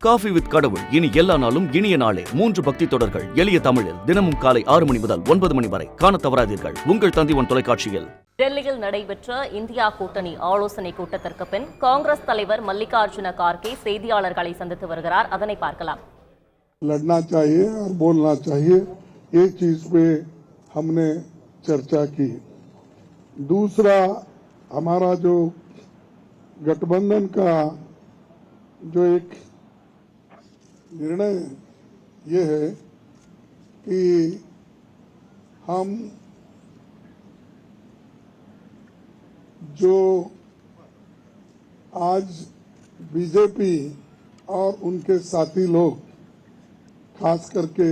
Coffee with கடவுள் இனி எல்லா நாளும் இனிய நாளே 3 பக்தி தொடர்கள் எளிய தமிழில் தினமும் காலை 6 மணி முதல் 9 மணி வரை காண தவறாதீர்கள் உங்கள் தந்திவன் தொலைக்காட்சியில். டெல்லியில் நடைபெற்ற இந்தியா கூட்டணி ஆலோசனை கூட்டத்திற்கு பின் காங்கிரஸ் தலைவர் மல்லிகார்ஜுன கார்கே செய்தியாளர்களை சந்தித்து வருகிறார். அதனை பார்க்கலாம். लड़ना चाहिए और बोलना चाहिए, ये चीज पे हमने चर्चा की. दूसरा, हमारा जो गठबंधन का जो एक निर्णय ये है कि हम जो आज बीजेपी और उनके साथी लोग खास करके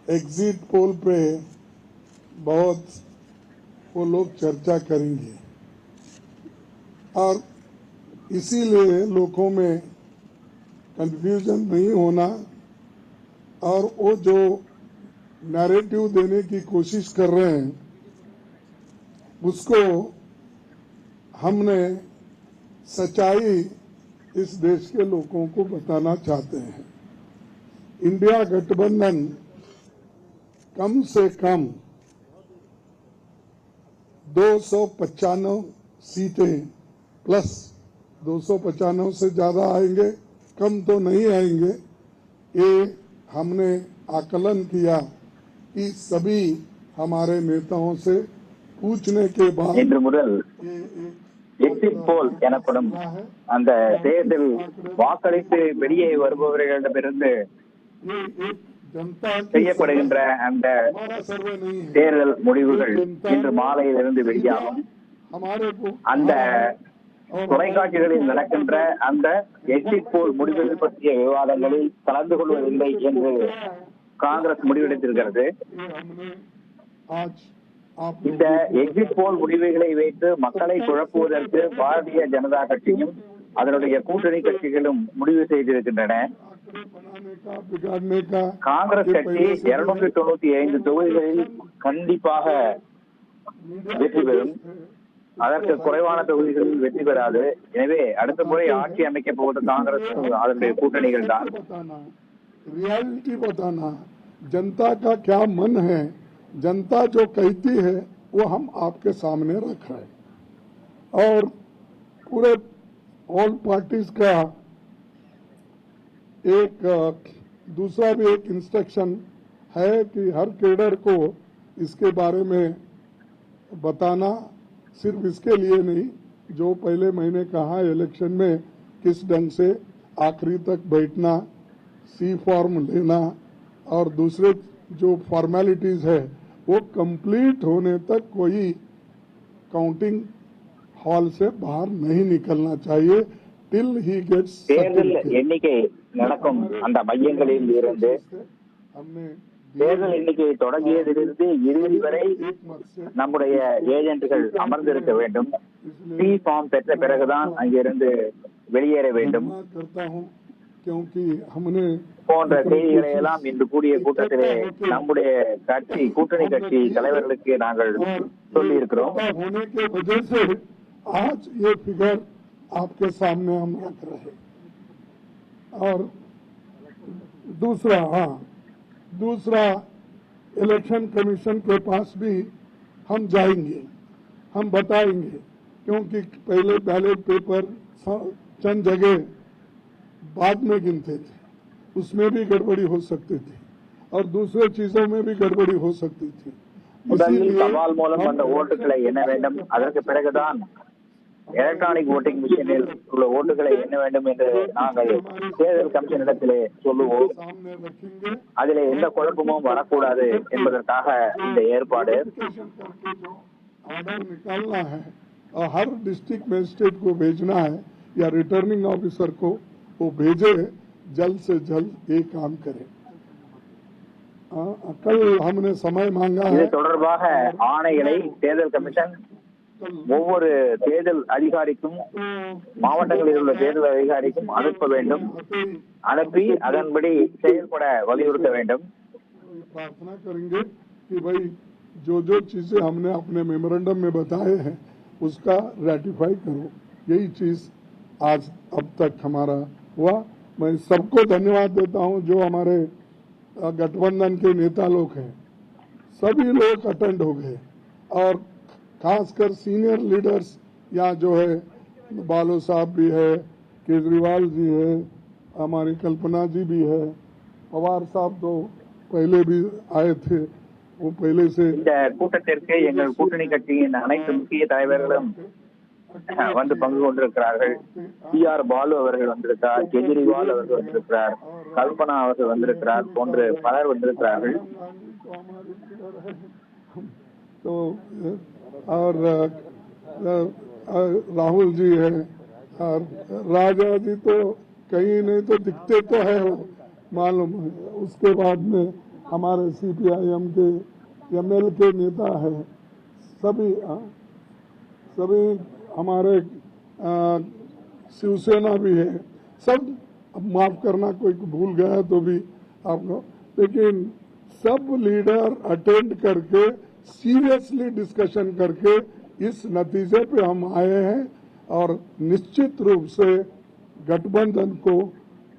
एग्जिट पोल पे बहुत वो लोग चर्चा करेंगे और इसीलिए लोगों में कंफ्यूजन नहीं होना और वो जो नैरेटिव देने की कोशिश कर रहे हैं उसको हमने सच्चाई इस देश के लोगों को बताना चाहते हैं. इंडिया गठबंधन कम से कम 295 सीटें प्लस 295 से ज्यादा आएंगे, कम तो नहीं आएंगे. ये हमने आकलन किया कि सभी हमारे नेताओं से पूछने के बाद இன்று முதல் எக்ஸிட் போல் எனப்படும் அந்த தேர்தல் வாக்களித்து வெளியே வருபவர்களிடமிருந்து செய்யப்படுகின்ற அந்த தேர்தல் முடிவுகள் இன்று மாலையிலிருந்து வெளியாகும். அந்த தொலைக்காட்சிகளில் நடக்கின்ற அந்த எக்ஸிட் போல் முடிவுகள் பற்றிய விவாதங்களில் கலந்து கொள்வதில்லை என்று காங்கிரஸ் முடிவெடுத்திருக்கிறது. இந்த எக்ஸிட் போல் முடிவுகளை வைத்து மக்களை குழப்புவதற்கு பாரதிய ஜனதா கட்சியும் அதனுடைய கூட்டணி கட்சிகளும் முடிவு செய்திருக்கின்றன. காங்கிரஸ் கட்சி 295 தொகுதிகளில் கண்டிப்பாக வெற்றி பெறும். அதற்கு குறைவான தொகுதிகளில் வெற்றி பெறாது. எனவே அடுத்த முறை ஆட்சி அமைக்க போவது காங்கிரஸ் அதனுடைய கூட்டணிகள் தான். रियलिटी बताना, जनता का क्या मन है, जनता जो कहती है वो हम आपके सामने रख रहे हैं. और पूरे ऑल पार्टीज का एक दूसरा भी एक इंस्ट्रक्शन है कि हर कैडर को इसके बारे में बताना. सिर्फ इसके लिए नहीं, जो पहले मैंने कहा इलेक्शन में किस ढंग से आखिरी तक बैठना, सी फॉर्म लेना और दूसरे जो फॉर्मेलिटीज है वो कंप्लीट होने तक कोई काउंटिंग हॉल से बाहर नहीं निकलना चाहिए till he gets தேர்தல் எண்ணிக்கை நடக்கும் அந்த மையங்களில் இருந்து தேர்தல் எண்ணிக்கை தொடங்கியதிலிருந்து இறுதி வரை நம்முடைய ஏஜென்ட்கள் அமர்ந்திருக்க வேண்டும். சி ஃபார்ம் பெற்ற பிறகுதான் அங்கிருந்து வெளியேற வேண்டும் போன்ற செய்திகளை எல்லாம் இன்று கூடிய கூட்டத்திலே நம்முடைய கட்சி கூட்டணி கட்சி தலைவர்களுக்கு நாங்கள் சொல்லி இருக்கிறோம். आज ये फिगर आपके सामने हम रख रहे. और दूसरा इलेक्शन कमीशन के पास भी हम जाएंगे, हम बताएंगे, क्योंकि पहले बैलेट पेपर चंद जगह बाद में गिनते थे, उसमें भी गड़बड़ी हो सकती थी और दूसरे चीजों में भी गड़बड़ी हो सकती थी. முதலில் தபால் மூலம் வந்த ஓட்டுகளை எண்ண வேண்டும். அதற்கு பிறகுதான் எலக்ட்ரானிக் ஓட்டிங் மிஷினில் உள்ள ஓட்டுகளை எண்ண வேண்டும் என்று நாங்கள் தேர்தல் கமிஷனிடத்திலே சொல்லுவோம். அதிலே எந்த குழப்பமும் வரக்கூடாது என்பதற்காக இந்த ஏற்பாடு. हर डिस्ट्रिक्ट मजिस्ट्रेट को भेजना है या रिटर्निंग ऑफिसर को वो भेजे, जल्द से जल्द ये काम करे. कल हमने समय मांगा है. இது தொடர்பாக ஆணைகளை தேர்தல் கமிஷன் ஒவ்வொரு தேர்தல் அதிகாரிக்கும் மாவட்டங்களில் உள்ள தேர்தல் அதிகாரிக்கும் அனுப்ப வேண்டும். அனுப்பி அதன்படி செயல்பட வலியுறுத்த வேண்டும். प्रार्थना करेंगे कि भाई जो जो चीजें हमने अपने मेमोरेंडम में बताए हैं उसका रेटिफाई करो. यही चीज आज अब तक हमारा हुआ मैं सबको धन्यवाद देता हूं जो हमारे गठबंधन के नेता लोग हैं, सभी लोग अटेंड हो गए और खासकर सीनियर लीडर्स यहाँ जो है बालो साहब भी है, केजरीवाल जी है, हमारी कल्पना जी भी है, पवार साहब तो पहले भी आए थे, वो पहले से இந்த கூட்டத்திற்கு எங்கள் கூட்டணி கட்சியின் அனைத்து முக்கிய தலைவர்களும் வந்து பங்கு கொண்டிருக்கிறார்கள். டி.ஆர். பாலு அவர்கள் வந்திருக்கிறார், கெஜ்ரிவால் அவர்கள் வந்திருக்கிறார், கல்பனா அவர்கள் வந்திருக்கிறார் போன்று பலர் வந்திருக்கிறார்கள். तो और राहुल जी है और राजा जी तो कहीं नहीं तो दिखते तो है वो मालूम है. उसके बाद में हमारे CPIM के ML के नेता है, सभी हमारे शिवसेना भी है. सब माफ करना कोई भूल गया तो भी आपको, लेकिन सब लीडर अटेंड करके सीरियसली डिस्कशन करके इस नतीजे पे हम आए हैं और निश्चित रूप से गठबंधन को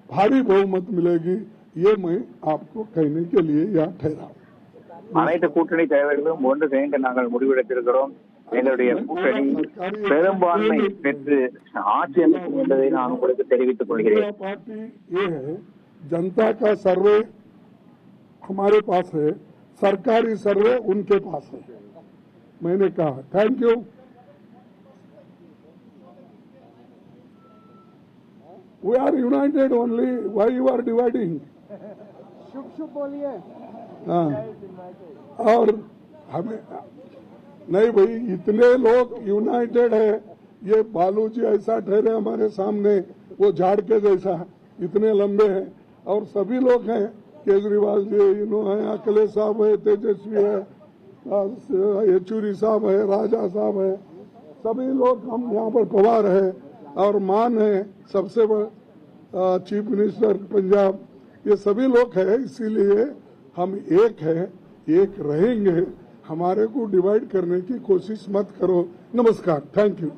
भारी बहुमत मिलेगी, ये मैं आपको कहने के लिए यहाँ ठहरा. அனைத்து கூட்டணி தலைவர்களும் ஒன்று சேர்ந்து நாங்கள் முடிவெடுத்திருக்கிறோம். எங்களுடைய கூட்டணி பெரும்பான்மை பெற்று ஆட்சி அமைக்கும் என்பதை நான் உங்களுக்கு தெரிவித்துக் கொள்கிறேன். पार्टी ये है, जनता का सर्वे हमारे पास है, सरकारी सर्वे उनके पास है. मैंने कहा thank you. We are united only. Why you are dividing? शुभ बोलिए. हाँ, और हमें नहीं भाई, इतने लोग यूनाइटेड है. ये बालू जी ऐसा ठहरे हमारे सामने, वो झाड़ के जैसा इतने लंबे हैं और सभी लोग हैं. केजरीवाल जी है, अखिलेश साहब है, तेजस्वी है, येचुरी साहब है, राजा साहब है, सभी लोग हम यहाँ पर पवार है और मान है सबसे चीफ मिनिस्टर पंजाब, ये सभी लोग हैं. इसीलिए हम एक है, एक रहेंगे. हमारे को डिवाइड करने की कोशिश मत करो. नमस्कार, थैंक यू.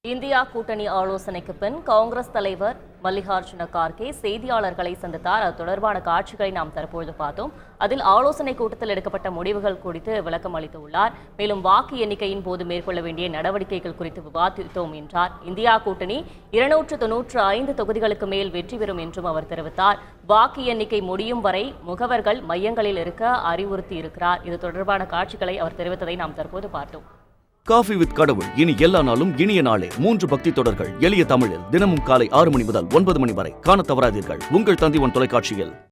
இந்தியா கூட்டணி ஆலோசனைக்கு பின் காங்கிரஸ் தலைவர் மல்லிகார்ஜுன கார்கே செய்தியாளர்களை சந்தித்தார். அது தொடர்பான காட்சிகளை நாம் தற்பொழுது பார்த்தோம். அதில் ஆலோசனை கூட்டத்தில் எடுக்கப்பட்ட முடிவுகள் குறித்து விளக்கம் அளித்துள்ளார். மேலும் வாக்கு எண்ணிக்கையின் போது மேற்கொள்ள வேண்டிய நடவடிக்கைகள் குறித்து விவாதித்தோம் என்றார். இந்தியா கூட்டணி 295 தொகுதிகளுக்கு மேல் வெற்றி பெறும் என்றும் அவர் தெரிவித்தார். வாக்கு எண்ணிக்கை முடியும் வரை முகவர்கள் மையங்களில் இருக்க அறிவுறுத்தி இருக்கிறார். இது தொடர்பான காட்சிகளை அவர் தெரிவித்ததை நாம் தற்போது பார்த்தோம். காஃபி வித் கடவுள் இனி எல்லா நாளும் இனிய நாளே 3 பக்தி தொடர்கள் எளிய தமிழில் தினமும் காலை 6 மணி முதல் 9 மணி வரை காணத் தவறாதீர்கள். உங்கள் தந்தி ஒன் தொலைக்காட்சியில்.